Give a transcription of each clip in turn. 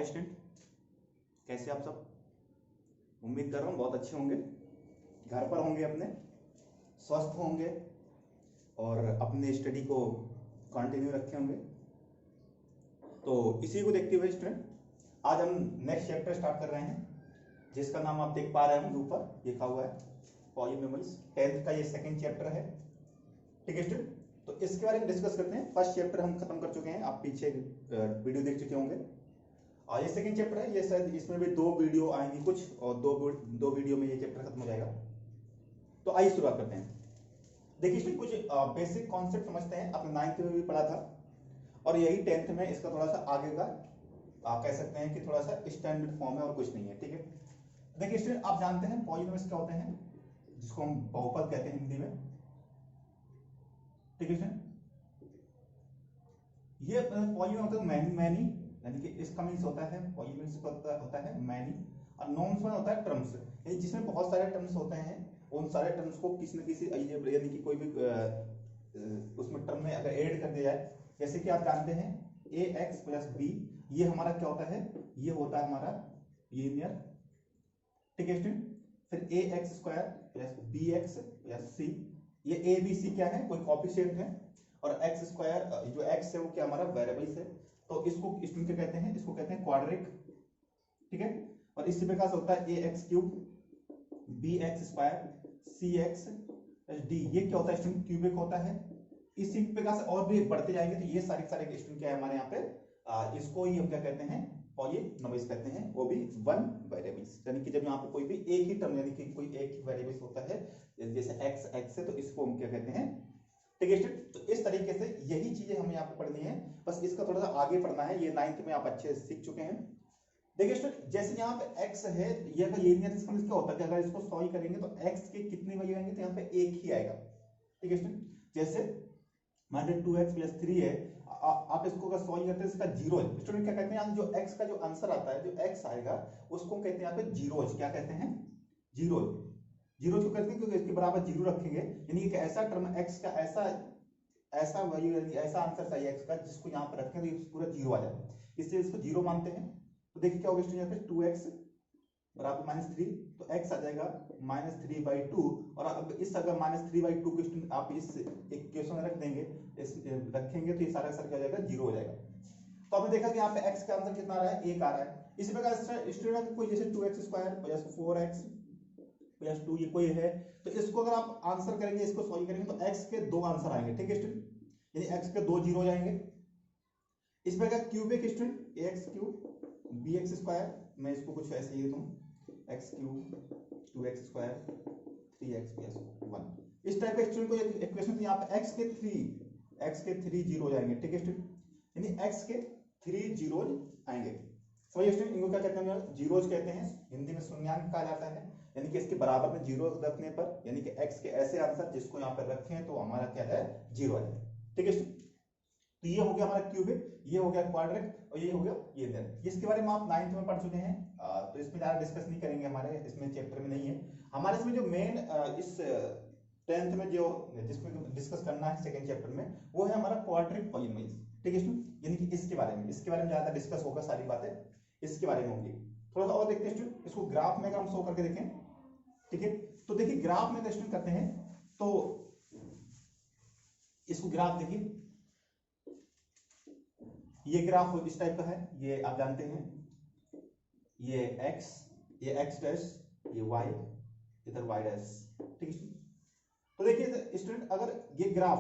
Hi student, कैसे आप सब? उम्मीद कर रहा हूँ बहुत अच्छे होंगे, घर पर होंगे, अपने स्वस्थ होंगे और अपने स्टडी को कंटिन्यू रखे होंगे। तो इसी को देखते हुए स्टूडेंट आज हम नेक्स्ट चैप्टर स्टार्ट कर रहे हैं, जिसका नाम आप देख पा रहे हैं, ऊपर लिखा हुआ है पॉलीनोमियल्स। 10th का ये सेकंड चैप्टर है, ठीक है स्टूडेंट। तो इसके बारे में डिस्कस करते हैं। फर्स्ट चैप्टर हम खत्म कर चुके हैं, आप पीछे वीडियो देख चुके होंगे। और ये सेकंड चैप्टर है, ये शायद इसमें भी 2 वीडियो आएंगी कुछ, और दो वीडियो में ये चैप्टर खत्म हो जाएगा। तो आइए शुरुआत करते हैं। देखिए स्टूडेंट, कुछ बेसिक कॉन्सेप्ट समझते हैं। आपने 9th में भी पढ़ा था और यही 10th में इसका थोड़ा सा आगे का आप कह सकते हैं कि थोड़ा सा स्टैंडर्ड फॉर्म है और कुछ नहीं है, ठीक है। देखिए स्टूडेंट, आप जानते हैं पॉलीनोमियल्स क्या होते हैं, जिसको हम बहुपद कहते हैं हिंदी में, ठीक है स्टूडेंट। ये पॉलीनोमियल होता है मैनी मैनी, यानी कि इसका मीन्स होता है पॉलीनोमियल्स होता है मैनी, और नॉन्स में होता है टर्म्स, यानी जिसमें बहुत सारे टर्म्स होते हैं। उन सारे टर्म्स को किसी न किसी यानी कि कोई भी उसमें टर्म में अगर ऐड कर दिया जाए, जैसे कि आप जानते हैं ax प्लस b, ये हमारा क्या होता है, ये होता है हमारा लीनियर, ठीक है स्टूडेंट। फिर ax square plus bx plus c, ये a b c क्या है, कोई कोएफिशिएंट है, और x स्क्वायर जो x है वो क्या हमारा वेरिएबल्स है। तो इसको स्टूडेंट क्या कहते हैं, इसको कहते हैं क्वाड्रिक, ठीक है। और इसी प्रकार से होता है ax cube bx square cx d, ये क्या होता है स्टूडेंट, क्यूबिक होता है। इसी प्रकार से और भी बढ़ते जाएंगे, तो ये सारे स्टूडेंट क्या है हमारे यहाँ पे, इसको ही हम क्या कहते हैं, पॉलीनोमियल्स कहते हैं, वो भी वन वेरिएबल्स, यानी कि जब यहाँ पे कोई भी एक ही टर्म यानी कि कोई एक ही वेरिएबल्स होता है, जैसे x है, तो इसको हम क्या कहते हैं, ठीक है स्टूडेंट। तो इस तरीके से यही चीजें हमें यहाँ पे पढ़नी है, बस इसका थोड़ा सा आगे पढ़ना है। ये 9th में आप अच्छे से सीख चुके हैं। देखिए स्टूडेंट, जैसे यहाँ पे x है, ये अगर लीनियर इसका क्या होता है कि अगर इसको सॉल्व करेंगे तो x के कितनी वैल्यू आएंगे, तो यहाँ पे एक ही आएगा, ठीक है स्टूडेंट। जैसे मान लीजिए 2x प्लस 3 है, आप इसको अगर सॉल्व करते हैं इसका जीरो है। स्टूडेंट क्या कहते हैं, जो x का जो आंसर आता है, जो x आएगा उसको कहते हैं यहाँ पे जीरोज, क्या कहते हैं, जीरोज। जीरो क्यों कहते हैं, क्योंकि इसके बराबर जीरो रखेंगे, यानी कि ऐसा टर्म x का ऐसा वैल्यू यानी ऐसा आंसर चाहिए x का जिसको यहाँ पे रखें तो ये पूरा जीरो आ जाए, इसलिए इसको जीरो मानते हैं। तो देखिए क्या होगा स्टूडेंट, यहाँ पे 2x बराबर -3, तो x आ जाएगा -3/2। और अब इस अगर -3/2 के स्टूडेंट आप इस इक्वेशन में रख देंगे, इस रखेंगे, तो ये सारा क्या हो जाएगा, जीरो हो जाएगा। तो आपने देखा कि यहाँ पे x का आंसर कितना आ रहा है, 1 आ रहा है। इसी प्रकार स्टूडेंट कोई जैसे 2x square plus 4x plus 2 ये कोई है, तो इसको अगर आप आंसर करेंगे, इसको सॉल्व करेंगे, तो x के 2 आंसर आएंगे, ठीक है स्टूडेंट, यानी x के 2 जीरो हो जाएंगे। इस प्रकार cubic student ax cube bx square, मैं इसको कुछ ऐसे ही दूं, x cube 2x square 3x plus 1, इस टाइप के स्टूडेंट को इक्वेशन, तो यहाँ पे x के 3 जीरो हो जाएंगे, ठीक है स्टूडेंट, यानी x के 3 जीरो आएंगे। समझिए स्टूडेंट, इनको क्या कहते हैं, जीरोज कहते हैं, हिंदी में शून्यांक कहा जाता है, यानी कि इसके बराबर में जीरो रखने पर, यानी कि x के ऐसे आंसर जिसको यहाँ पर रखें तो हमारा क्या है, जीरो है, ठीक है स्टूडेंट। तो ये हो गया हमारा क्यूबिक, ये हो गया क्वाड्रिक, और ये हो गया ये लिनियर। इसके बारे में आप 9th में पढ़ चुके हैं, तो इसमें ज्यादा डिस्कस नहीं करेंगे, हमारे इसमें चैप्टर में नहीं है। हमारे इसमें जो मेन इस 10th में जो जिसमें डिस्कस करना है सेकंड चैप्टर में, वो है हमारा क्वाड्रिक पॉलीनोमियल्स, ठीक है स्टूडेंट, यानी कि इसके बारे में ज्यादा डिस्कस होगा, सारी बातें इसके बारे में होंगी। थोड़ा सा और देखते हैं स्टूडेंट, इसको ग्राफ में अगर हम शो करके देखें, ठीक है। तो देखिए ग्राफ में स्टूडेंट करते हैं, तो इसको ग्राफ देखिए, ये ग्राफ इस टाइप का है, ये आप जानते हैं, ये x डैश, ये y, इधर y डैश, ठीक है। तो देखिए स्टूडेंट, अगर ये ग्राफ,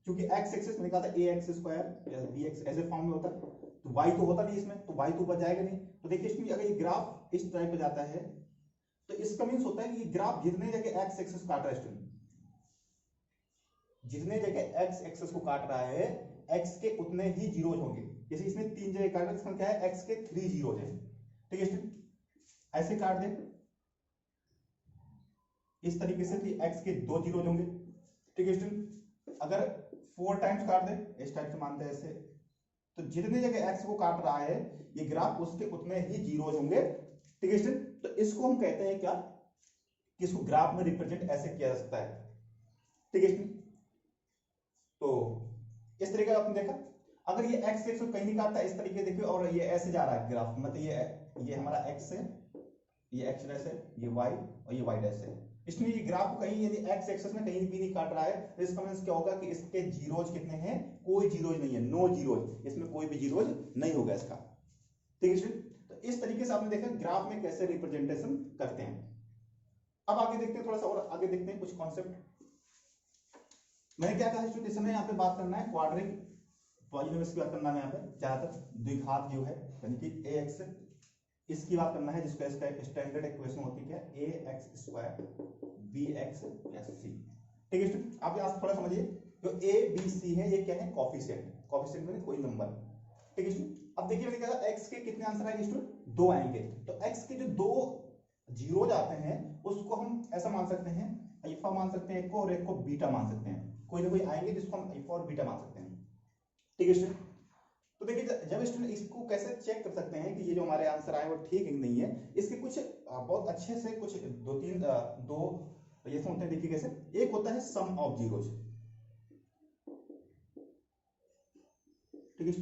क्योंकि x एक्सिस मैंने कहा था ax स्क्वायर या bx ऐसे फॉर्म में होता, तो y तो होता नहीं इसमें, तो y तो ऊपर जाएगा नहीं। तो देखिए स्टूडेंट, अगर ये ग्राफ इस टाइप पे जाता है, तो इसका मीन्स होता है कि ये ग्राफ जितने जगह x एक्सिस काट रहा है स्टूडेंट, जितने जगह x एक्सिस को काट रहा है, x के उतने ही जीरोज होंगे। जैसे इसने 3 जगह काटा, इसका क्या है, x के 3 जीरोज हैं, ठीक है स्टूडेंट। ऐसे काट दे इस तरीके से, तो x के 2 जीरोज होंगे, ठीक है स्टूडेंट। अगर 4 टाइम्स काट दे इस टाइप से, मानते हैं ऐसे, तो जितने जगह x को काट रहा है ये ग्राफ, उसके उतने ही जीरोज होंगे, ठीक है स्टूडेंट। तो इसको हम कहते हैं क्या, कि इसको ग्राफ में रिप्रेजेंट ऐसे किया जा सकता है, ठीक है स्टूडेंट। तो इस तरीके का आपने देखा। अगर ये x एक्स कहीं नहीं काटता इस तरीके देखिए, और ये ऐसे जा रहा है ग्राफ, मतलब ये हमारा x है, ये x डैश है, ये y और ये y डैश है, इसमें ये ग्राफ को कहीं यदि x एक्सिस में कहीं भी नहीं काट रहा है तो इसका मतलब क्या होगा कि इसके जीरोज कितने हैं, कोई जीरोज नहीं है, नो जीरोज, इसमें कोई भी जीरोज नहीं होगा इसका। ठीक है स्टूडेंट, तो इस तरीके से आपने देखा ग्राफ में कैसे रिप्रेजेंटेशन करते हैं। अब आगे देखते हैं, थोड़ा सा और आगे देखते हैं कुछ कॉन्सेप्ट। मैंने क्या कहा स्टूडेंट, इस समय यहाँ पे बात करना है क्वाड्रिक पॉलिनोमियल्स की बात करना है, यहाँ पे ज्यादातर द्विघात जो है यानी कि ax, इसकी बात करना है, जिसका इसका स्टैंडर्ड इक्वेशन होती है क्या, ax square bx plus c। ठीक है स्टूडेंट, आप यहाँ थोड़ा समझिए, जो a b c है ये क्या है, कोफिशिएंट, कोफिशिएंट में कोई नंबर। ठीक है स्टूडेंट, अब देखिए मैंने कहा x के कितने आंसर आएंगे स्टूडेंट, 2 आएंगे, तो x के जो 2 जीरो आते हैं उसको हम ऐसा मान सकते हैं, अल्फा मान सकते हैं एक को, और एक को बीटा मान सकते हैं, कोई ना कोई आएंगे जिसको हम अल्फा और बीटा मान सकते हैं। ठीक है स्टूडेंट, तो देखिए जब स्टूडेंट इसको कैसे चेक कर सकते हैं कि ये जो हमारे आंसर आए वो ठीक है कि नहीं है, इसके कुछ बहुत अच्छे से कुछ दो ये होते हैं, देखिए कैसे, एक होता है सम ऑफ जीरोज। ठीक है,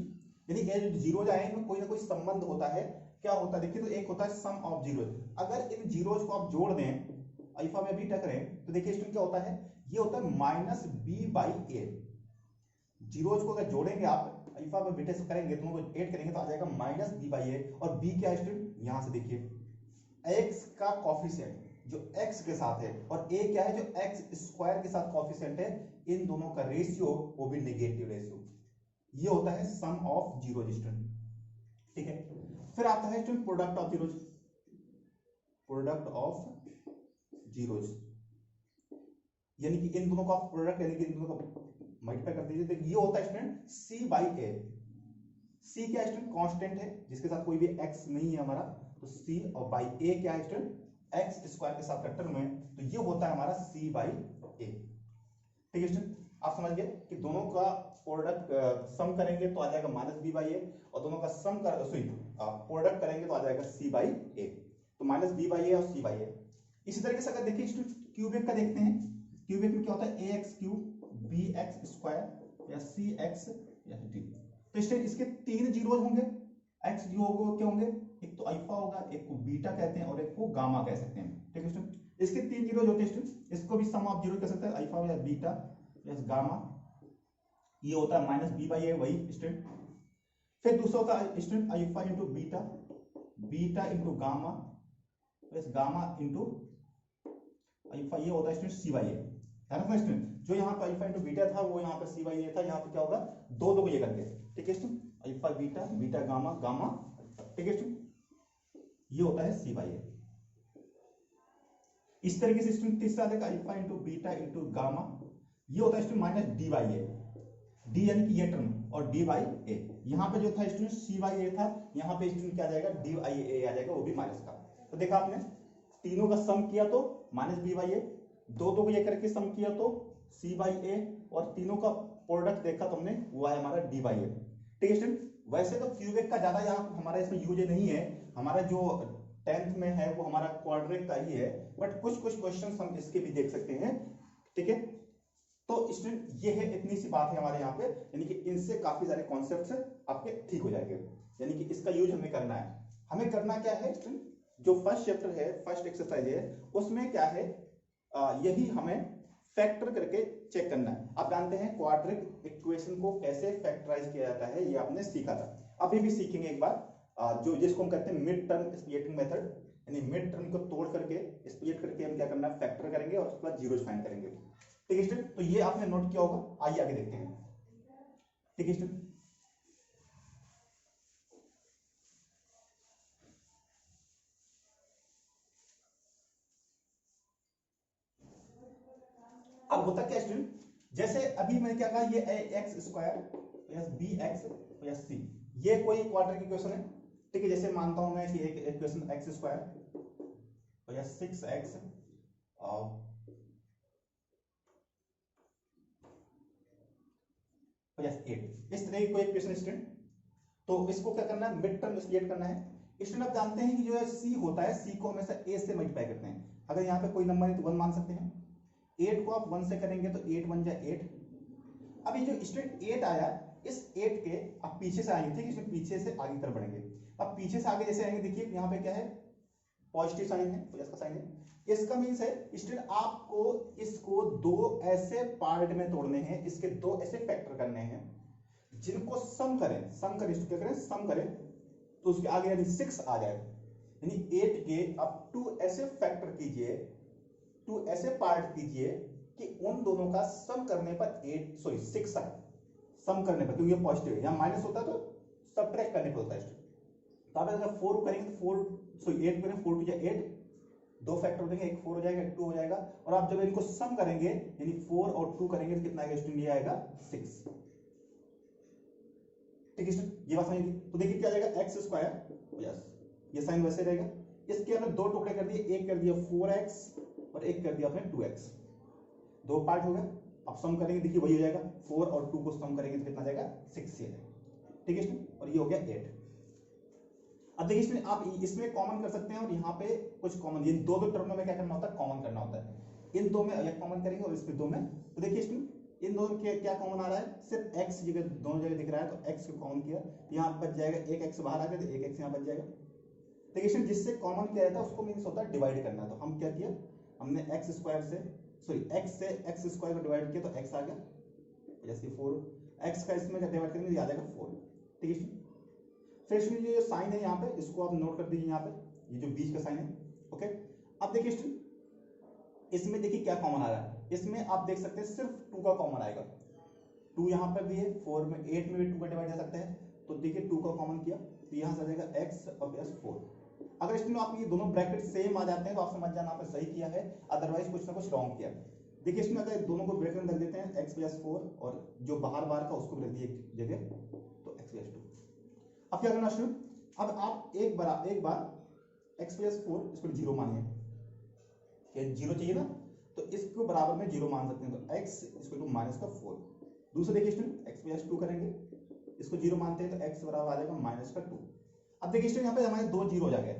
यानी ये जीरोज आए इनमें कोई ना कोई संबंध होता है, क्या होता है देखिए, तो एक होता है सम ऑफ जीरोज, अगर इन जीरोज को आप जोड़ दें अल्फा में बीटा करें तो देखिए स्टूडेंट क्या होता है, ये होता है minus B by A. Zeros को अगर जोड़ेंगे आप अल्फा में बीटा से करेंगे, दोनों को ऐड करेंगे तो आ जाएगा माइनस बी बाई ए, और बी क्या है स्टूडेंट, यहां से देखिए x का कोफिशिएंट जो x के साथ है, और a क्या है, जो x स्क्वायर के साथ कोफिशिएंट है, इन दोनों का रेशियो वो भी नेगेटिव रेशियो, ये होता है सम ऑफ जीरोज स्टूडेंट। ठीक है, फिर आता है student product of zeros, product of zeros, यानी कि इन दोनों का प्रोडक्ट, यानी कि इन दोनों का मल्टीप्लाई कर दीजिए, देखिए ये होता है student c by A. c क्या है स्टूडेंट, कांस्टेंट है जिसके साथ कोई भी x नहीं है हमारा, तो c, और बाई a क्या है स्टूडेंट, x स्क्वायर के साथ का टर्म है, तो ये होता है हमारा c बाई a। ठीक है स्टूडेंट, आप समझ गए कि दोनों का प्रोडक्ट सम करेंगे तो आ जाएगा माइनस बी बाई ए, और दोनों का सम कर प्रोडक्ट करेंगे तो आ जाएगा c बाई ए, तो माइनस बी बाई ए और c बाई ए। इसी तरीके से अगर देखिए स्टूडेंट क्यूबिक का देखते हैं, क्यूबिक में क्या होता है, ax क्यूब bx स्क्वायर या cx या d, तो इसके 3 जीरोज होंगे, x जीरो क्या होंगे, एक तो अल्फा होगा, एक को बीटा कहते हैं और एक को गामा कह सकते हैं। ठीक है स्टूडेंट, इसके 3 जीरोज होते हैं स्टूडेंट, इसको भी सम ऑफ जीरो कह सकते हैं, अल्फा या बीटा प्लस गामा, ये होता है माइनस बी बाई ए, वही स्टूडेंट। फिर दूसरा होता है student alpha into beta, beta into gamma plus gamma into alpha, ये होता है स्टूडेंट सी बाई ए। ध्यान रखना स्टूडेंट, जो यहाँ पे अल्फा इंटू बीटा था वो यहाँ पे सी बाई ए था, यहाँ पे क्या होगा, दो को ये करके। ठीक है student, alpha beta, beta gamma, gamma, ठीक है स्टूडेंट, ये होता है सी बाई ए। इस तरीके से स्टूडेंट तीसरा देखा, alpha into beta into gamma, ये होता है student minus D by A, D यानी कि ये टर्म, और डी बाई ए, यहाँ पे जो था स्टूडेंट सी बाई ए था, यहाँ पे स्टूडेंट क्या आ जाएगा, डी बाई ए आ जाएगा, वो भी माइनस का। तो देखा आपने, तीनों का सम किया तो माइनस बी बाई ए, दो को ये करके सम किया तो c बाई ए, और तीनों का प्रोडक्ट देखा तुमने वो है हमारा d बाई ए। ठीक है स्टूडेंट, वैसे तो क्यूबिक का ज्यादा यहाँ हमारा इसमें यूज नहीं है, हमारा जो 10th में है वो हमारा क्वाड्रिक का ही है, बट कुछ क्वेश्चंस हम इसके भी देख सकते हैं। ठीक है, तो स्टूडेंट ये है, इतनी सी बात है हमारे यहाँ पे, यानी कि इनसे काफी सारे कॉन्सेप्ट्स आपके ठीक हो जाएंगे, यानी कि इसका यूज हमें करना है। हमें करना क्या है स्टूडेंट, जो फर्स्ट चैप्टर है, फर्स्ट एक्सरसाइज है, उसमें क्या है, यही हमें फैक्टर करके चेक करना है। आप जानते हैं क्वाड्रिक इक्वेशन को कैसे फैक्टराइज किया जाता है, ये आपने सीखा था, अभी भी सीखेंगे एक बार, जो जिसको हम कहते हैं मिड टर्म स्प्लिटिंग मेथड, यानी मिड टर्म को तोड़ करके स्प्लिट करके हम क्या करना है, फैक्टर करेंगे और उसके बाद जीरोस फाइंड करेंगे। ठीक है स्टूडेंट, तो ये आपने नोट किया होगा, आइए आगे देखते हैं। ठीक है स्टूडेंट, अब होता क्या स्टूडेंट, जैसे अभी मैंने क्या कहा, ये x square plus b x plus c, ये कोई क्वाड्रिक इक्वेशन है। ठीक है, जैसे मानता हूं मैं कि एक equation x square plus 6x plus 8, इस तरह की कोई इक्वेशन स्टूडेंट, तो इसको क्या करना है, मिड टर्म स्प्लिट करना है। स्टूडेंट आप जानते हैं कि जो है सी होता है, सी को हमेशा ए से मल्टीप्लाई करते हैं, अगर यहाँ पे कोई नंबर है तो 1 मान सकते हैं, 8 को आप 1 से करेंगे तो 8 1 जा 8। अब ये जो स्टूडेंट 8 आया, इस 8 के अब पीछे से आएंगे, ठीक है, इसमें पीछे से आगे की तरफ बढ़ेंगे। अब पीछे से आगे जैसे आएंगे, देखिए यहाँ पे क्या है, पॉजिटिव साइन है, प्लस का साइन है। इसका मीन्स है स्टूडेंट आपको इसको दो ऐसे पार्ट में तोड़ने हैं, इसके दो ऐसे फैक्टर करने हैं जिनको सम करें, सम करें, क्या करें, सम करें, तो उसके आगे यानी 6 आ जाए, यानी 8 के अब 2 ऐसे फैक्टर कीजिए, 2 ऐसे पार्ट कीजिए कि उन दोनों का सम करने पर 6 आए, सम करने पर, क्योंकि ये पॉजिटिव है, यहां माइनस होता है तो सबट्रैक्ट करने पर होता है। तो आप अगर 4 करेंगे तो 8 करें, 4 टू 8, दो फैक्टर देंगे, एक 4 हो जाएगा, एक 2 हो जाएगा, और आप जब इनको सम करेंगे यानी 4 और 2 करेंगे तो कितना आएगा स्टूडेंट, ये आएगा 6। ठीक है स्टूडेंट, ये बात समझिए। तो देखिए क्या आएगा, एक्स स्क्वायर प्लस, ये साइन वैसे रहेगा, इसके हमने दो टुकड़े कर दिए, एक कर दिया 4x और एक कर दिया अपने 2x, दो पार्ट हो गए। अब सम करेंगे, देखिए वही हो जाएगा, 4 और 2 को सम करेंगे तो कितना जाएगा, 6 ये जाएगा। ठीक है स्टूडेंट, और ये हो गया 8। अब देखिए स्टूडेंट, आप इसमें कॉमन कर सकते हैं और यहाँ पे कुछ कॉमन, ये दो टर्म में क्या करना होता है, कॉमन करना होता है। इन दो में एक कॉमन करेंगे और इसमें दो में, तो देखिए स्टूडेंट इन दोनों के क्या कॉमन आ रहा है, सिर्फ x जगह, दोनों जगह दिख रहा है, तो x को कॉमन किया, यहाँ बच जाएगा, एक x बाहर आ गया तो एक x यहाँ बच जाएगा। देखिए स्टूडेंट, जिससे कॉमन किया जाता है उसको मीन्स होता है डिवाइड करना, तो हम क्या किया, हमने x स्क्वायर से, सॉरी x से x स्क्वायर को डिवाइड किया तो x आ गया, जैसे 4, x का इसमें डिवाइड करेंगे तो आ जाएगा 4। ठीक है, फिर इसमें ये साइन है यहाँ पे, इसको आप नोट कर दीजिए यहाँ पे, ये जो बीच का साइन है। ओके, अब देखिए स्टूडेंट, इसमें देखिए क्या कॉमन आ रहा है, इसमें आप देख सकते हैं सिर्फ 2 का कॉमन आएगा, 2 यहाँ पर भी है, 4 में 8 में भी 2 का डिवाइड जा सकते हैं, तो देखिए 2 का कॉमन किया तो यहाँ से आ जाएगा x और प्लस 4। अगर इसमें आप ये दोनों ब्रैकेट सेम आ जाते हैं तो आप समझ जाना आपने सही किया है, अदरवाइज कुछ ना कुछ रॉन्ग किया। देखिए इसमें अगर दोनों को ब्रैकेट में रख देते हैं, x प्लस 4 और जो बाहर बाहर का उसको रख दिए एक जगह, तो x प्लस 2। अब क्या करना शुरू, अब आप एक बार x प्लस 4 इसको 0 मानिए, क्या 0 चाहिए ना, तो इसको बराबर में 0 मान सकते हैं, तो x इसको टू माइनस का 4। दूसरा देखिए स्टूडेंट, x प्लस 2 करेंगे, इसको 0 मानते हैं तो x बराबर आ जाएगा माइनस का 2। अब देखिए स्टूडेंट यहाँ पे हमारे दो 0 आ गए,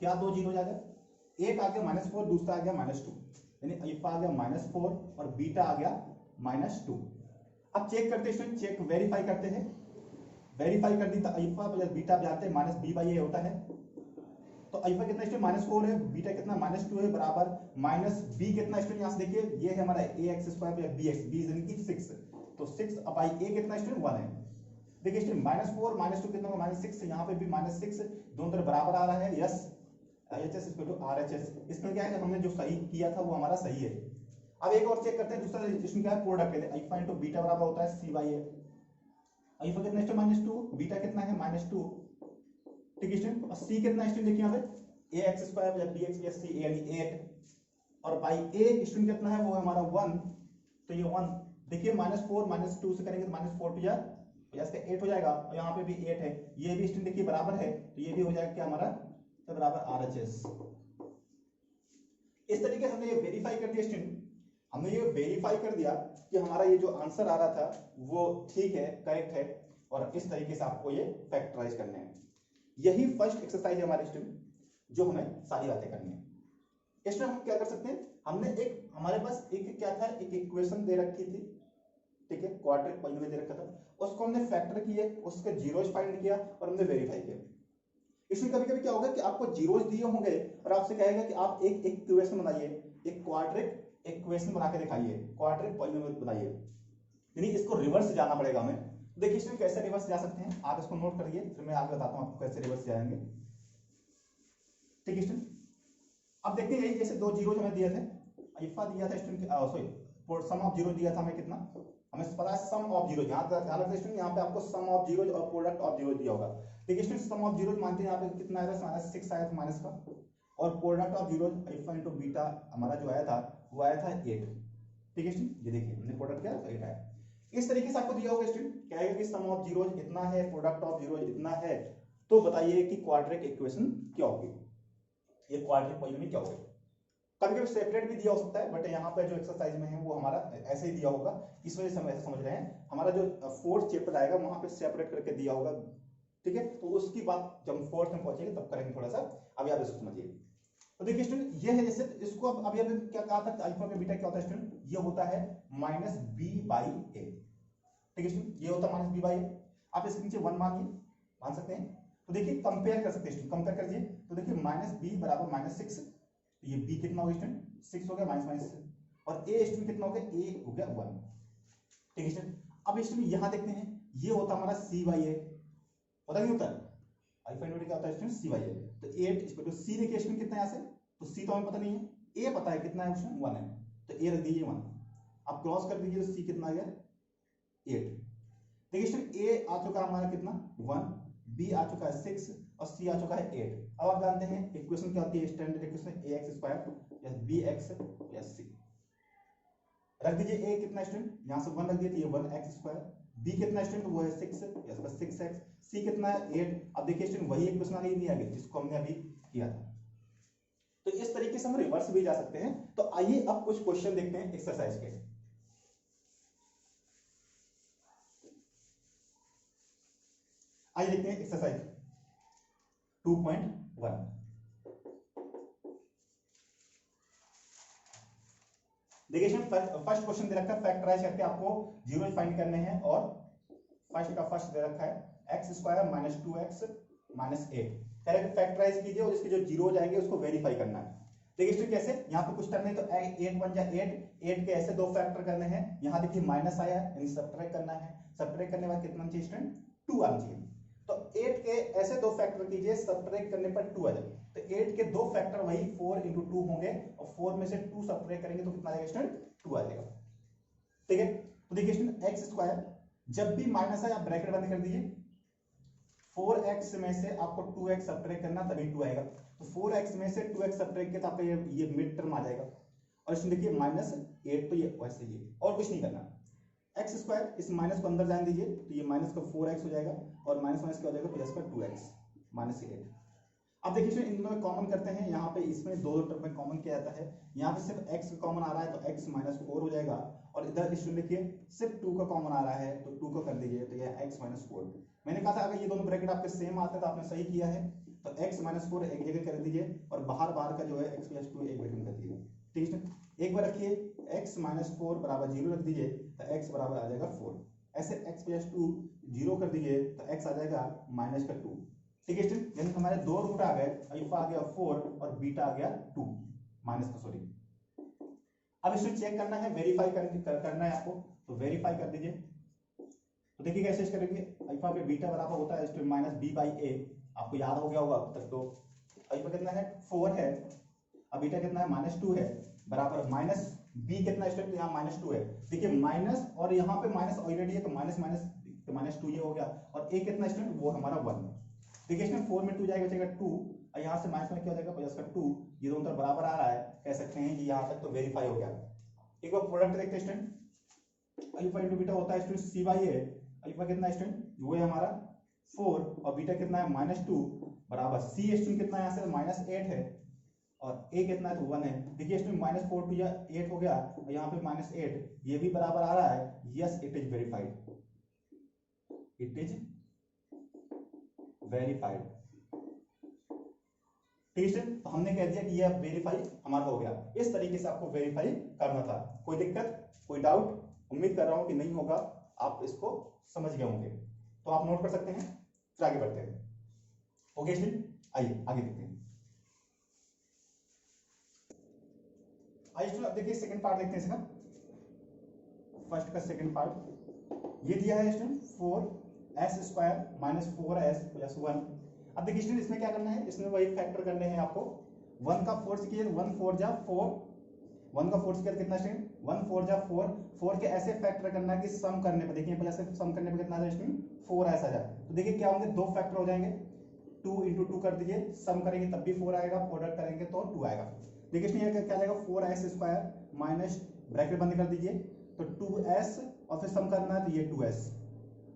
क्या दो 0 आ गए, एक आ गया -4, दूसरा आ गया -2, यानी अल्फा आ गया -4 और बीटा आ गया -2। अब चेक करते हैं स्टूडेंट, चेक वेरीफाई करते हैं, वेरीफाई कर दी तो अल्फा प्लस बीटा जाते हैं -b/a होता है, तो अल्फा कितना स्टूडेंट -4 है, बीटा कितना -2 है, बराबर -b कितना स्टूडेंट, यहाँ से देखिए ये है हमारा ax square plus bx, b यानी कि 6, तो 6 अब a कितना स्टूडेंट 1 है। देखिए स्टूडेंट -4 -2 कितना होगा, -6, यहाँ पे भी -6, दोनों तरफ बराबर आ रहा है, yes, IHS equal to RHS। इसमें क्या है, हमने जो सही किया था वो हमारा सही है। अब एक और चेक करते हैं, दूसरा इसमें क्या है, प्रोडक्ट है, अल्फा इनटू बीटा बराबर होता है c/a, अल्फा कितना है -2, बीटा कितना है -2। ठीक है स्टूडेंट, और c कितना स्टूडेंट देखिए यहाँ पे ax square plus bx plus c यानी 8, और बाई a स्टूडेंट कितना है, वो है हमारा 1, तो ये 1। देखिए -4 -2 से करेंगे तो -4 टू जा प्लस का 8 हो जाएगा, और यहाँ पे भी 8 है, ये भी स्टूडेंट देखिए बराबर है, तो ये भी हो जाएगा क्या हमारा, तो बराबर RHS। इस तरीके से हमने ये वेरीफाई कर दिया स्टूडेंट, हमने ये वेरीफाई कर दिया कि हमारा ये जो आंसर आ रहा था वो ठीक है, करेक्ट है, और इस तरीके से आपको ये फैक्टराइज करने हैं। यही फर्स्ट एक्सरसाइज है हमारे स्टूडेंट, जो हमें सारी बातें करनी है। इसमें हम क्या कर सकते हैं, हमने एक, हमारे पास एक क्या था, एक इक्वेशन दे रखी थी, ठीक है, क्वाड्रेटिक पॉलिनोमियल दे रखा था, उसको हमने फैक्टर किए, उसके जीरोस फाइंड किया और हमने वेरीफाई किया। इसमें कभी कभी क्या होगा कि आपको जीरोस दिए होंगे और आपसे कहेगा कि आप एक इक्वेशन बनाइए, एक क्वाड्रेटिक इक्वेशन बना के दिखाइए, क्वाड्रेटिक पॉलिनोमियल बनाइए, यानी इसको रिवर्स जाना पड़ेगा हमें। देखिए इसमें कैसे रिवर्स जा सकते हैं, आप इसको नोट करिए, फिर मैं आगे बताता हूं आपको कैसे रिवर्स जाएंगे। ठीक है स्टूडेंट, अब देखते हैं जैसे दो जीरो हमें दिए थे, अल्फा दिया था student, sorry sum of zero दिया था हमें कितना, हमें पता है सम ऑफ जीरो, यहाँ रखते स्टूडेंट, यहाँ पे आपको सम ऑफ जीरो और प्रोडक्ट ऑफ जीरो दिया होगा। देखिए स्टूडेंट सम ऑफ जीरो मानते हैं, यहाँ पे कितना आया था, -6 आया था माइनस का, और product of zero alpha into beta हमारा जो आया था वो आया था 8। ठीक है स्टूडेंट, ये देखिए हमने प्रोडक्ट किया तो 8 आया। इस तरीके से आपको दिया होगा स्टूडेंट, कहेगा कि सम ऑफ जीरो इतना है, प्रोडक्ट ऑफ जीरो इतना है, तो बताइए कि क्वाड्रेटिक इक्वेशन क्या होगी, ये क्वाड्रेटिक पॉलिनोमियल क्या होगी। कभी कभी सेपरेट भी दिया हो सकता है, बट यहाँ पे जो एक्सरसाइज में है वो हमारा ऐसे ही दिया होगा, इस वजह से हम ऐसे समझ रहे हैं। हमारा जो फोर्थ चैप्टर आएगा वहां पे सेपरेट करके दिया होगा, ठीक है, तो उसकी बात जब हम फोर्थ में पहुंचेंगे तब करेंगे थोड़ा सा, अभी आप इसको समझिए। तो देखिए स्टूडेंट, ये है जैसे इसको अब अभी क्या कहा था, अल्फा का बीटा क्या होता है स्टूडेंट, ये होता है -b/a। ठीक है स्टूडेंट, ये होता माइनस बी बाई ए। आप इसके नीचे 1 मान सकते हैं। तो देखिए कंपेयर कर सकते हैं, कंपेयर कर दीजिए। तो देखिए माइनस बी बराबर माइनस 6, तो ये बी कितना हो गया स्टूडेंट 6 हो गया, माइनस माइनस, और ए स्टूडेंट कितना हो गया, ए हो गया 1। ठीक है स्टूडेंट, अब स्टूडेंट यहाँ देखते हैं, ये होता हमारा सी बाई ए, पता नहीं होता है अल्फा इनवर्टेड क्या होता है स्टूडेंट, सी बाई ए। तो 8 इसको तो सी देखिए स्टूडेंट कितना है यहाँ से, तो सी तो हमें पता नहीं है, ए पता है कितना है ऑप्शन 1 है, तो ए रख दीजिए 1। अब क्रॉस कर दीजिए तो सी कितना आ गया 8। देखिए स्टूडेंट ए आ चुका है हमारा कितना 1, बी आ चुका है 6 और सी आ चुका है 8। अब आप जानते हैं इक्वेशन क्या होती है, standard equation a x square plus b x plus c. रख दीजिए ए कितना स्टूडेंट, यहाँ से 1 रख दिए तो ये 1 एक्स स्क्वायर, बी कितना स्टूडेंट वो है 6 प्लस 6x, सी कितना है 8। अब देखिए स्टूडेंट वही इक्वेशन आ गई नहीं आ गई जिसको हमने अभी किया था। तो इस तरीके से हम रिवर्स भी जा सकते हैं। तो आइए अब कुछ क्वेश्चन देखते हैं एक्सरसाइज के। आइए देखते हैं एक्सरसाइज 2.1। देखिए फर्स्ट क्वेश्चन दे रखा है, फैक्टराइज करके आपको जीरो फाइंड करने हैं, और फर्स्ट का फर्स्ट दे रखा है x square minus 2x minus 8। Factorise कीजिए और इसके जो जीरो हो जाएंगे उसको वेरीफाई करना है। देखिए स्टूडेंट कैसे, यहाँ पे कुछ टर्म है तो 8 1 जा 8 के ऐसे दो फैक्टर करने हैं। यहाँ देखिए माइनस आया यानी सब्ट्रैक्ट करना है, सब्ट्रैक्ट करने के बाद कितना चाहिए स्टूडेंट 2 आना चाहिए। तो 8 के ऐसे दो फैक्टर कीजिए, सब्ट्रैक्ट करने पर 2 आ जाए। तो 8 के दो फैक्टर वही 4 × 2 होंगे, और 4 में से 2 सब्ट्रैक्ट करेंगे तो कितना आ जाएगा स्टूडेंट 2 आ जाएगा। ठीक है, तो देखिए स्टूडेंट एक्स स्क्वायर जब भी माइनस है आप ब्रैकेट बंद कर दीजिए, 4x में से आपको 2x सब्ट्रैक्ट करना तभी 2 आएगा। तो 4x में से 2x सब्ट्रैक्ट किया तो आपका ये मिड टर्म आ जाएगा, और इसमें देखिए माइनस 8, तो ये वैसे ही और कुछ नहीं करना। एक्स स्क्वायर इस माइनस को अंदर जाने दीजिए, तो ये माइनस का 4x हो जाएगा, और माइनस माइनस क्या हो जाएगा प्लस का 2x माइनस 8। अब देखिए इन दोनों में कॉमन करते हैं, यहाँ पे इसमें दो टर्म में कॉमन किया जाता है। यहाँ पे सिर्फ x कॉमन आ रहा है तो x माइनस 4 हो जाएगा, और इधर इसमें देखिए सिर्फ 2 का कॉमन आ रहा है तो 2 को कर दीजिए तो यह x माइनस 4। मैंने कहा था अगर ये दोनों ब्रैकेट आपके सेम आते हैं तो आपने सही किया है। तो x माइनस 4 एक जगह कर दीजिए, और बाहर का जो है x प्लस 2 एक ब्रैकेट में कर दीजिए। ठीक है, एक बार रखिए x माइनस 4 बराबर 0 रख दीजिए तो x बराबर आ जाएगा 4। ऐसे x प्लस 2 0 कर दीजिए तो x आ जाएगा माइनस का 2। ठीक है स्टूडेंट, यानी हमारे दो रूट आ गए, अल्फा आ गया 4 और बीटा आ गया 2 माइनस का, सॉरी। अब इसमें चेक करना है, वेरीफाई करना है आपको, तो वेरीफाई कर दीजिए। तो देखिए कैसे करेंगे, अल्फा पे बीटा बराबर होता है स्टूडेंट माइनस बी बाई ए। आपको याद हो गया होगा अब तक। तो अल्फा कितना है 4 है, अब बीटा कितना है माइनस 2 है, बराबर माइनस बी कितना स्टूडेंट यहाँ माइनस 2 है। देखिए माइनस और यहाँ पे माइनस ऑलरेडी है तो माइनस माइनस तो माइनस 2 ये हो गया, और ए कितना स्टूडेंट वो हमारा 1। देखिए इसमें 4 में 2 जाएगा बचेगा 2, और यहाँ से माइनस में क्या हो जाएगा प्लस का 2। ये दोनों तरफ बराबर आ रहा है, कह सकते हैं कि यहाँ तक तो वेरीफाई हो गया। एक बार प्रोडक्ट देखते हैं स्टूडेंट, अल्फा इनटू बीटा होता है student C by A. Alpha कितना है स्टूडेंट वो है हमारा 4, और बीटा कितना है माइनस 2, बराबर सी स्टूडेंट कितना है यहाँ से माइनस 8 है, और ए कितना है तो 1 है। देखिए इसमें माइनस 4 2 8 हो गया, और यहाँ पे माइनस 8, ये भी बराबर आ रहा है। Yes it is verified, it is verified. ठीक है, तो हमने कह दिया कि यह वेरीफाई हमारा हो गया। इस तरीके से आपको वेरीफाई करना था। कोई दिक्कत, कोई डाउट? उम्मीद कर रहा हूं कि नहीं होगा, आप इसको समझ गए होंगे। तो आप नोट कर सकते हैं, फिर आगे बढ़ते हैं। ओके स्टूडेंट, आइए आगे देखते हैं। आइए स्टूडेंट अब देखिए सेकंड पार्ट देखते हैं इसका। फर्स्ट का सेकंड पार्ट ये दिया है student 4s square minus 4s plus 1। अब देखिए स्टूडेंट इसमें क्या करना है, इसमें वही फैक्टर करने हैं आपको। 1 का 4 से कीजिए, 1 4 जा 4, 1 का 4 से कर कितना स्टूडेंट 1 4 जा 4। 4 के ऐसे फैक्टर करना है कि सम करने पर, देखिए प्लस से सम करने पर कितना आ जाए स्टूडेंट 4 ऐसा आ जाए। तो देखिए क्या होंगे, दो फैक्टर हो जाएंगे, 2 × 2 कर दीजिए, सम करेंगे तब भी 4 आएगा, प्रोडक्ट करेंगे तो 2 आएगा। देखिए इसमें क्या आएगा 4s स्क्वायर माइनस ब्रैकेट बंद कर दीजिए तो 2s, और फिर सम करना है तो ये 2s,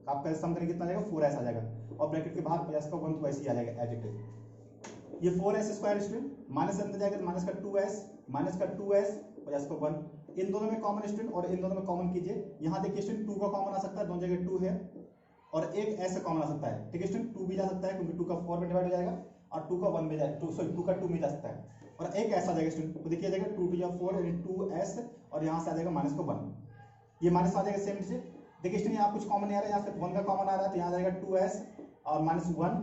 आपका सम करेंगे कितना आ जाएगा 4s आ जाएगा, और ब्रैकेट के बाहर प्लस का 1 तो वैसे ही आ जाएगा एज इट इज। ये 4s स्क्वायर स्टूडेंट माइनस अंदर जाएगा तो माइनस का 2s, माइनस का 2s प्लस का 1। इन दोनों में कॉमन स्टूडेंट, और इन दोनों में कॉमन कीजिए। यहाँ देखिए स्टूडेंट 2 का कॉमन आ सकता है, दोनों जगह 2 है, और एक ऐसे कॉमन आ सकता है। ठीक है स्टूडेंट 2 भी जा सकता है क्योंकि 2 का 4 में डिवाइड हो जाएगा, और 2 का 1 में जाएगा, 2 का 2 में जा सकता है, और एक ऐसा आ जाएगा स्टूडेंट। तो देखिए जाएगा 2 2 4 यानी 2s, और यहाँ से आ जाएगा माइनस का 1, ये माइनस आ जाएगा सेम से, देखिए स्टूडेंट यहाँ कुछ कॉमन नहीं आ रहा है, यहाँ सिर्फ 1 का कॉमन आ रहा है, तो यहाँ जाएगा 2s और -1,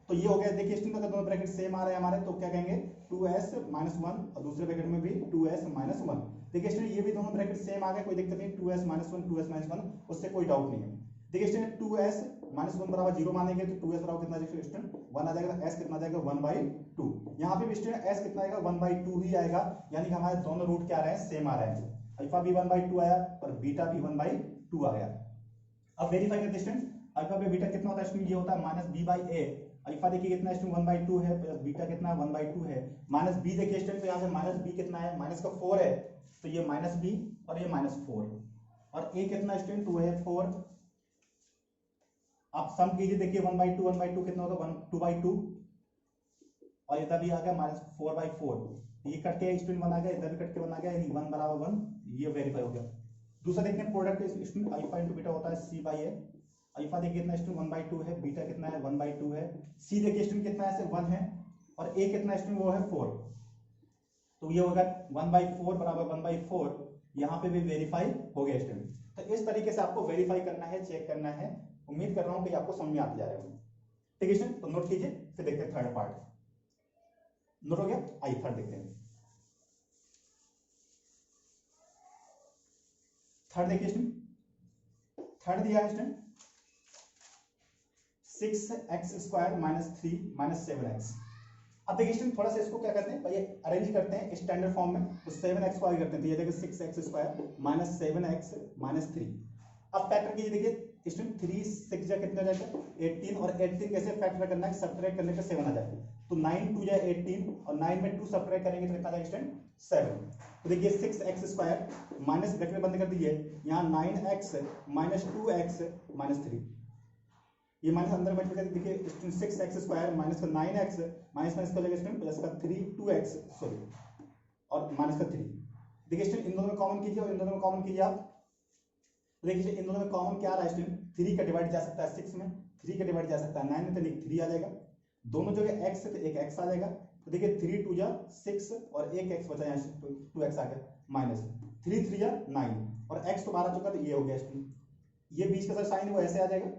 तो ये हो गया। देखिए स्टूडेंट अगर दोनों ब्रैकेट सेम आ रहे हैं हमारे तो क्या कहेंगे 2s - 1 और दूसरे ब्रैकेट में भी 2s - 1। देखिए स्टूडेंट ये भी दोनों ब्रैकेट सेम आ गए, कोई दिक्कत नहीं, 2s - 1 2s - 1 उससे कोई डाउट नहीं है। देखिए स्टूडेंट 2s - 1 बराबर 0 मानेंगे तो 2s बराबर कितना जाएगा स्टूडेंट 1 आ जाएगा, s कितना जाएगा 1/2। यहाँ पे भी स्टूडेंट s कितना आएगा 1/2 ही आएगा, यानी कि हमारे दोनों रूट क्या आ रहे हैं सेम आ रहे हैं, अल्फा भी 1/2 आया और बीटा भी 1/2 आ गया। अब वेरीफाई करते हैं स्टूडेंट, अल्फा पे बीटा कितना होता है स्टूडेंट, ये होता है -b/a। अल्फा देखिए कितना है स्टूडेंट 1/2 है, प्लस बीटा कितना है 1/2 है, माइनस b देखिए स्टूडेंट, तो यहाँ पे -b कितना है, माइनस का 4 है, तो ये -b और ये -4 और a कितना स्टूडेंट 2 है 4। आप सम कीजिए, देखिए 1/2 कितना होगा 2/2 और इधर भी आ गया -4/4, ये कट के स्टूडेंट 1 आ गया, इधर भी कट के 1 आ गया, यानी 1 बराबर 1, ये वेरीफाई हो गया। दूसरा देखते हैं product student alpha into beta होता है c/a। अल्फा देखिए कितना स्टूडेंट 1/2 है, बीटा कितना है 1/2 है, c देखिए स्टूडेंट कितना है 1 है और a कितना स्टूडेंट वो है 4, तो ये होगा 1/4 बराबर 1/4, यहाँ पे भी वेरीफाई हो गया स्टूडेंट। तो इस तरीके से आपको वेरीफाई करना है, चेक करना है। उम्मीद कर रहा हूँ कि आपको समझ में आते जा रहे होंगे। ठीक है स्टूडेंट, तो नोट कीजिए, फिर देखते हैं थर्ड पार्ट। नोट हो गया, आइए थर्ड देखते हैं। थर्ड देखिए स्टूडेंट, थर्ड दिया है स्टूडेंट 6x² - 3 - 7x। अब देखिए स्टूडेंट थोड़ा सा इसको क्या करते हैं भाई अरेंज करते हैं स्टैंडर्ड फॉर्म में, तो 7x को आगे करते हैं, तो ये देखिए 6x² - 7x - 3। अब फैक्टर कीजिए, देखिए स्टूडेंट 3 6 जा कितना जाएगा 18 और 18 कैसे फैक्टर करना है, सब्ट्रैक्ट करने पे 7 आ जाएगा, तो 9 2 जा 18 और 9 में 2 सब्ट्रैक्ट करेंगे तो कितना जाएगा स्टूडेंट 7। तो देखिए 6x² माइनस ब्रैकेट बंद कर दीजिए, यहाँ 9x - 2x - 3, ये माइनस अंदर बैठ कर देखिए स्टूडेंट 6x² माइनस का 9x माइनस का जगह स्टूडेंट प्लस का 3 2x सॉरी और माइनस का 3। देखिए स्टूडेंट इन दोनों में कॉमन कीजिए और इन दोनों में कॉमन कीजिए आप, देखिए इन दोनों में कॉमन क्या आ रहा है स्टूडेंट 3 का डिवाइड जा सकता है 6 में, 3 का डिवाइड जा सकता है 9 में, तो 3 आ जाएगा, दोनों जगह x है तो एक x आ जाएगा, तो देखिए 3 2 जा 6 और एक x बचा, यहाँ 2x आ गया, माइनस 3 3 जा 9 और x तो बाहर आ चुका, तो ये हो गया स्टूडेंट, ये बीच का साइन है वो ऐसे आ जाएगा।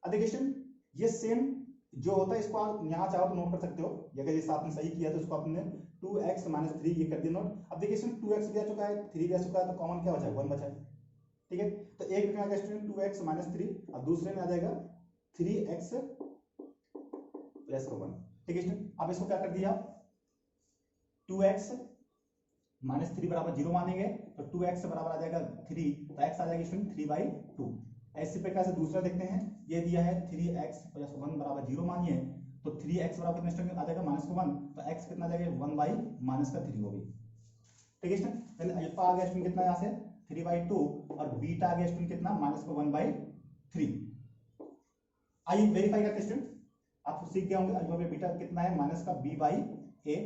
अब देखिए स्टूडेंट ये सेम जो होता है इसको आप यहाँ चाहो तो नोट कर सकते हो, अगर जैसे आपने सही किया तो इसको आपने 2x - 3 ये कर दिया नोट। अब देखिए स्टूडेंट 2x भी आ चुका है 3 भी आ चुका है, तो कॉमन क्या बचा है 1 बचा है, ठीक है। तो एक में आ गया स्टूडेंट 2x - 3 और दूसरे में आ जाएगा 3x + 1, ठीक है स्टूडेंट। अब इसको क्या कर दिया 2x - 3 बराबर 0 मानेंगे, तो 2x बराबर आ जाएगा 3, तो x आ जाएगी स्टूडेंट 3/2। ऐसे प्रकार से दूसरा देखते हैं, ये दिया है 3x + 1 बराबर 0 मानिए, तो 3x बराबर कितना स्टूडेंट आ जाएगा -1, तो x कितना आ जाएगा 1/-3 वो भी, ठीक है स्टूडेंट। देन अल्फा आ गया स्टूडेंट कितना यहाँ से 3/2 और बीटा आ गया स्टूडेंट कितना -1/3। आइए वेरीफाई करते हैं स्टूडेंट, आप सीख गए होंगे अल्फा पे बीटा कितना है -b/a,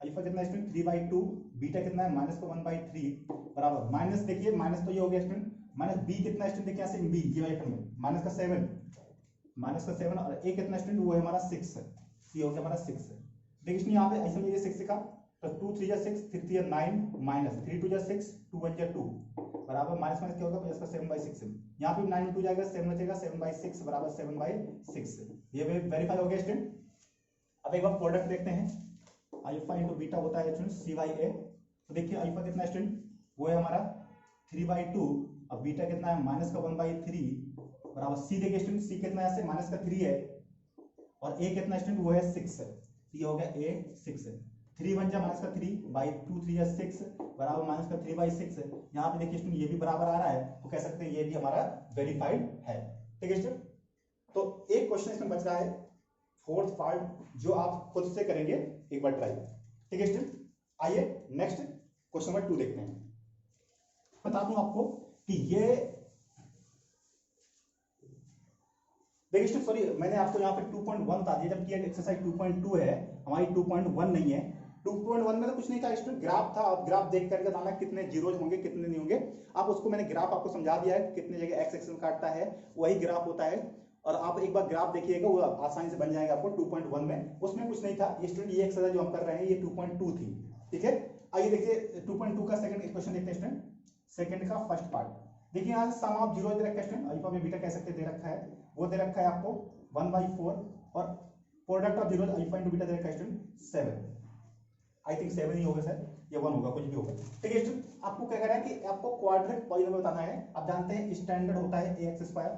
अल्फा कितना है स्टूडेंट 3/2, बीटा कितना है -1/3 बराबर माइनस, देखिए माइनस तो ये हो गया स्टूडेंट -b कितना स्टूडेंट देखिए यहाँ से b ये वाले टर्म में -7 और a कितना स्टूडेंट वो है हमारा 6, ये हो गया हमारा 6। देखिए स्टूडेंट यहाँ पे ऐसा ये 6 का, तो 2 3 जा 6 3 3 जा 9 माइनस 3 2 जा 6 2 1 जा 2 बराबर माइनस क्या होगा प्लस का 7/6, यहाँ पे 9 2 जाएगा 7 बचेगा 7/6 बराबर 7/6, ये वेरीफाई हो गया स्टूडेंट। अब एक बार प्रोडक्ट देखते हैं, अल्फा इनटू बीटा होता है स्टूडेंट c/a, तो देखिए अल्फा कितना स्टूडेंट वो है हमारा 3/2 और बीटा कितना है -1/3 बराबर c, देखिए स्टूडेंट c कितना है -3 है और a कितना स्टूडेंट वो है 6 है, ये हो गया a 6 है, 3 1 जा -3/2 3 जा 6 बराबर -3/6, यहाँ पे देखिए स्टूडेंट ये भी बराबर आ रहा है, तो कह सकते हैं ये भी हमारा वेरीफाइड है, ठीक है स्टूडेंट। तो एक क्वेश्चन इसमें बच रहा है फोर्थ पार्ट जो आप खुद से करेंगे, एक बार ट्राई, ठीक है स्टूडेंट। आइए नेक्स्ट क्वेश्चन नंबर 2 देखते हैं। बता दूं आपको कि ये देखिए स्टूडेंट सॉरी मैंने आपको यहाँ पे 2.1 था, ये जब किया एक्सरसाइज 2.2 है हमारी 2.1 नहीं है, 2.1 में तो कुछ नहीं था स्टूडेंट, ग्राफ था, आप ग्राफ देख करके बताना कितने जीरोज होंगे कितने नहीं होंगे, आप उसको मैंने ग्राफ आपको समझा दिया है, कितने जगह एक्स एक्सिस में काटता है वही ग्राफ होता है, और आप एक बार ग्राफ देखिएगा वो आसानी से बन जाएगा आपको 2.1 में, उसमें कुछ नहीं था। ये स्टूडेंट ये एक्सरसाइज जो हम कर रहे हैं ये 2.2 थी, ठीक है। आइए देखिए 2.2 का सेकंड क्वेश्चन देखते हैं स्टूडेंट, सेकंड का फर्स्ट पार्ट, देखिए यहाँ से सम ऑफ जीरो दे रखा है स्टूडेंट, अल्फा में बीटा कह सकते दे रखा है, वो दे रखा है आपको 1/4 और product of zero alpha into beta दे रखा है स्टूडेंट 7, आई थिंक 7 ही होगा सर, या 1 होगा, कुछ भी होगा। ठीक है स्टूडेंट, आपको क्या कर रहा है कि आपको क्वाड्रेटिक पॉलीनोमियल बताना है। आप जानते हैं स्टैंडर्ड होता है ax स्क्वायर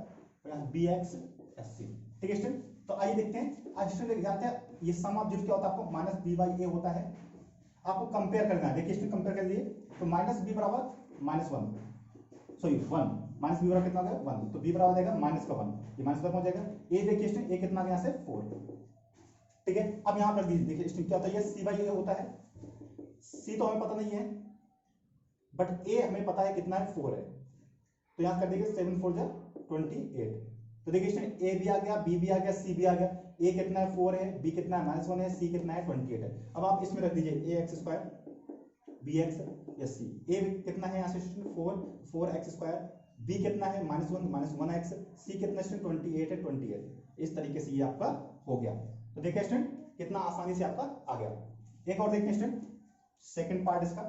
bx sc। ठीक है स्टूडेंट, तो आइए देखते हैं। आज स्टूडेंट जानते हैं ये सम ऑफ जीरो क्या होता है, आपको माइनस बी बाई ए होता है, आपको कंपेयर करना है। देखिए स्टूडेंट कंपेयर कर लिए, तो माइनस बी बराबर माइनस 1, सॉरी 1, माइनस बी बराबर कितना हो गया 1, तो बी बराबर जाएगा माइनस का 1, ये माइनस का पहुंच जाएगा। ए देखिए स्टूडेंट, ए कितना गया यहाँ से 4। ठीक है, अब यहाँ पर देखिए स्टूडेंट क्या होता है, सी बाई ए होता है, सी तो हमें पता नहीं है बट ए हमें पता है कितना है 4 है, तो यहाँ कर देंगे 7 4 जा 28। तो देखिए स्टूडेंट ए भी आ गया, बी भी आ गया, सी भी आ गया। ए कितना है 4 है, बी कितना है -1 है, सी कितना है 28 है। अब आप इसमें रख दीजिए a x square B x या सी। ए कितना है यहाँ से 4 एक्स स्क्वायर, बी कितना है -1 1 एक्स, सी कितना है 28 है 28। इस तरीके से ये आपका हो गया। तो देखिए स्टूडेंट कितना आसानी से आपका आ गया। एक और देखिए स्टूडेंट सेकंड पार्ट इसका,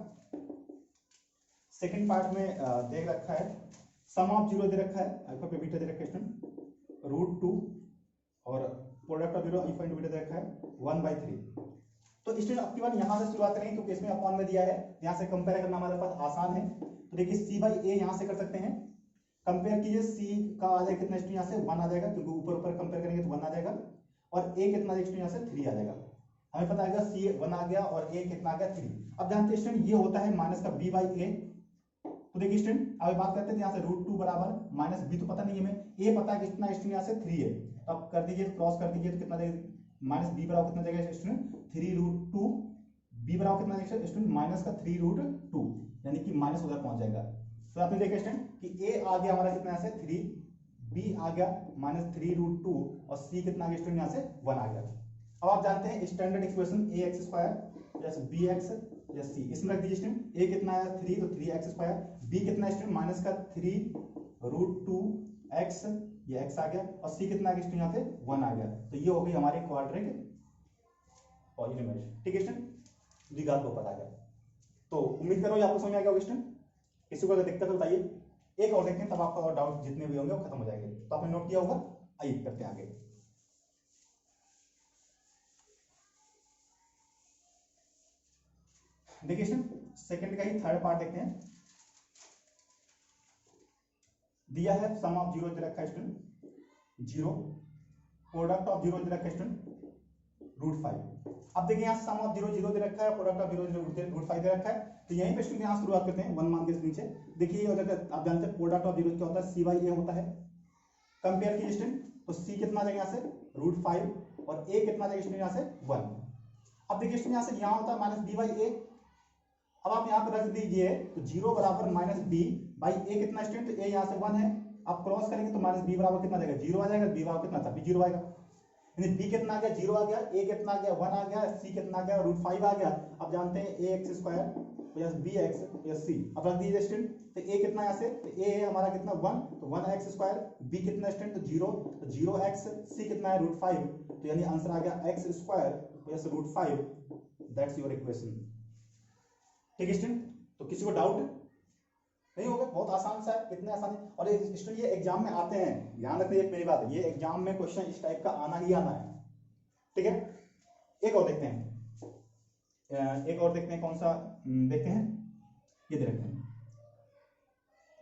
सेकंड पार्ट में देख रखा है सम ऑफ जीरो दे रखा है, अल्फा पे बीटा दे रखा है स्टूडेंट √2 और product of zero alpha into beta दे रखा है 1/3। तो स्टूडेंट अब की बार यहां से शुरुआत करेंगे क्योंकि इसमें अपॉन में दिया है, यहां से कंपेयर करना हमारे पास आसान है। तो देखिए सी बाई ए यहां से कर सकते हैं, कंपेयर कीजिए, सी का आ जाएगा कितना स्टूडेंट, यहाँ से 1 आ जाएगा क्योंकि ऊपर ऊपर कंपेयर करेंगे तो 1 आ जाएगा, और ए कितना स्टूडेंट यहाँ से 3 आ जाएगा। हमें पता है सी 1 आ गया और ए कितना आ गया 3। अब जानते हैं स्टूडेंट ये होता है माइनस का बी बाई ए। तो देखिए स्टूडेंट अब बात करते हैं यहाँ से √2 बराबर माइनस बी तो पता नहीं है हमें, ए पता है कितना स्टूडेंट यहाँ से 3 है। अब कर दीजिए, क्रॉस कर दीजिए तो कितना देगा माइनस बी बराबर कितना देगा स्टूडेंट 3√2, बी बराबर कितना देगा स्टूडेंट माइनस का 3√2, यानी कि माइनस उधर पहुंच जाएगा। तो आपने देखा स्टूडेंट कि ए आ गया हमारा कितना यहाँ से 3, बी आ गया -3√2 और सी कितना आ गया स्टूडेंट यहाँ से 1 आ गया। अब आप जानते हैं standard expression a x square plus b x या सी, इसमें रख दीजिए स्टूडेंट ए कितना है 3 तो 3x स्क्वायर, बी कितना है स्टूडेंट माइनस का 3√2x, ये x आ गया, और सी कितना आ गया स्टूडेंट यहाँ पे 1 आ गया। तो ये हो गई हमारी क्वाड्रेटिक पॉलीनोमियल। ठीक है स्टूडेंट, द्विघात बहुपद आ गया। तो उम्मीद करो ये आपको समझ आ गया स्टूडेंट, किसी को अगर दिक्कत है बताइए। एक और देखते हैं तब आपका और डाउट जितने भी होंगे वो खत्म हो जाएंगे। तो आपने नोट किया होगा, आइए करते हैं आगे। देखिए स्टूडेंट सेकंड का ही थर्ड पार्ट देखते हैं। दिया है सम ऑफ जीरो दे रखा है स्टूडेंट 0, प्रोडक्ट ऑफ जीरो दे रखा है स्टूडेंट √5। अब देखिए यहाँ सम ऑफ जीरो 0 दे रखा है, प्रोडक्ट ऑफ जीरो √5 दे रखा है। तो यहीं पे स्टूडेंट यहाँ शुरुआत करते हैं 1 मान के नीचे। देखिए आप जानते हैं प्रोडक्ट ऑफ जीरो क्या होता है, सी बाई ए होता है। कंपेयर कीजिए स्टूडेंट, तो सी कितना जाएगा यहाँ से √5 और ए कितना जाएगा स्टूडेंट यहाँ से 1। अब देखिए स्टूडेंट यहाँ से यहाँ होता है माइनस बी बाई ए। अब आप यहाँ पर रख दीजिए तो 0 बराबर माइनस बी बाई ए कितना स्टूडेंट, तो ए यहाँ से 1 है। आप क्रॉस करेंगे तो माइनस बी बराबर कितना जाएगा 0 आ जाएगा, बी बराबर कितना था, बी 0 आएगा। यानी बी कितना आ गया 0 आ गया, ए कितना आ गया 1 आ गया, सी कितना आ गया √5 आ गया। अब जानते हैं a x square plus b x plus c. अब रख दीजिए स्टूडेंट, तो ए कितना यहाँ से, तो ए है हमारा कितना 1, तो 1x स्क्वायर, बी कितना स्टूडेंट तो 0, तो 0x, सी कितना है √5, तो यानी आंसर आ गया x square plus √5। That's your equation. ठीक है स्टूडेंट, तो किसी को डाउट नहीं होगा, बहुत आसान सा है, कितने आसान है। और स्टूडेंट ये एग्जाम में आते हैं, ध्यान रखिए मेरी बात, ये एग्जाम में क्वेश्चन इस टाइप का आना ही आना है। ठीक है, एक और देखते हैं, एक और देखते हैं कौन सा देखते हैं, ये दे रखते हैं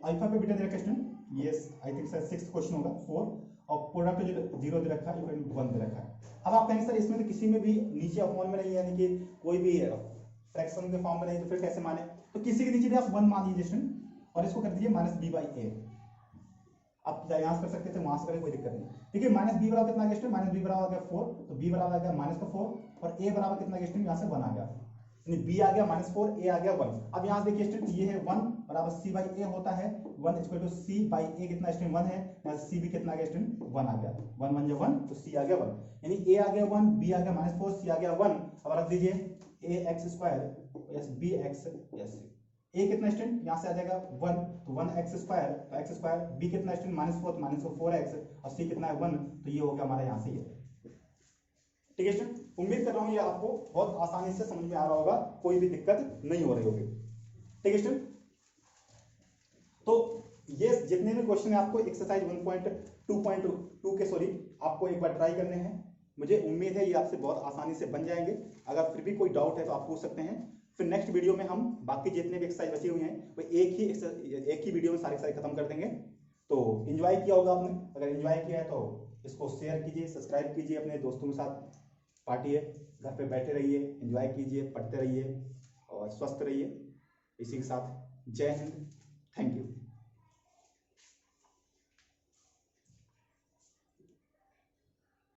अल्फा पे बीटा दे रखा है स्टूडेंट, ये I think sir 6th question होगा 4, और प्रोडक्ट 0 दे रखा है, 1 दे रखा है। अब आप कहेंगे सर इसमें तो किसी में भी नीचे अपॉन में नहीं है, यानी कि कोई भी फ्रैक्शन के फॉर्म में नहीं, तो फिर कैसे माने। तो किसी के नीचे भी आप 1 मान लीजिए स्टूडेंट और इसको कर दीजिए माइनस बी बाई ए। आप यहाँ से कर सकते थे, वहां से करें कोई दिक्कत नहीं। ठीक है, माइनस बी बराबर कितना आ गया, माइनस बी बराबर आ गया 4, तो बी बराबर आ गया -4 और ए बराबर कितना गया, यहाँ से 1 आ गया, यानी बी आ गया -4, ए आ गया 1। अब यहाँ से देखिए स्टूडेंट ये है 1 बराबर सी बाई ए होता है, 1 इक्वल टू सी बाई ए कितना स्टूडेंट 1 है, यहाँ से सी भी कितना आ गया स्टूडेंट 1 आ गया, 1 1 1 तो सी आ गया 1, यानी ए आ गया 1, बी आ गया -4, सी आ गया 1। अब रख दीजिए a x square plus b x plus c. A कितना स्टूडेंट यहाँ से आ जाएगा 1, तो 1x स्क्वायर, तो x स्क्वायर, बी कितना स्टूडेंट -4 तो -4x और सी कितना है 1, तो ये हो गया हमारा यहाँ से ये। ठीक है स्टूडेंट, उम्मीद कर रहा हूँ ये आपको बहुत आसानी से समझ में आ रहा होगा, कोई भी दिक्कत नहीं हो रही होगी। ठीक है स्टूडेंट, तो ये जितने भी क्वेश्चन है आपको एक्सरसाइज 1.2.2 के सॉरी आपको एक बार ट्राई करने हैं। मुझे उम्मीद है ये आपसे बहुत आसानी से बन जाएंगे। अगर फिर भी कोई डाउट है तो आप पूछ सकते हैं। फिर नेक्स्ट वीडियो में हम बाकी जितने भी एक्सरसाइज बचे हुए हैं वो एक ही वीडियो में सारे सारे खत्म कर देंगे। तो एंजॉय किया होगा आपने। अगर एंजॉय किया है तो इसको शेयर कीजिए, सब्सक्राइब कीजिए, अपने दोस्तों के साथ बांटिए। घर पे बैठे रहिए, एंजॉय कीजिए, पढ़ते रहिए और स्वस्थ रहिए। इसी के साथ जय हिंद, थैंक यू।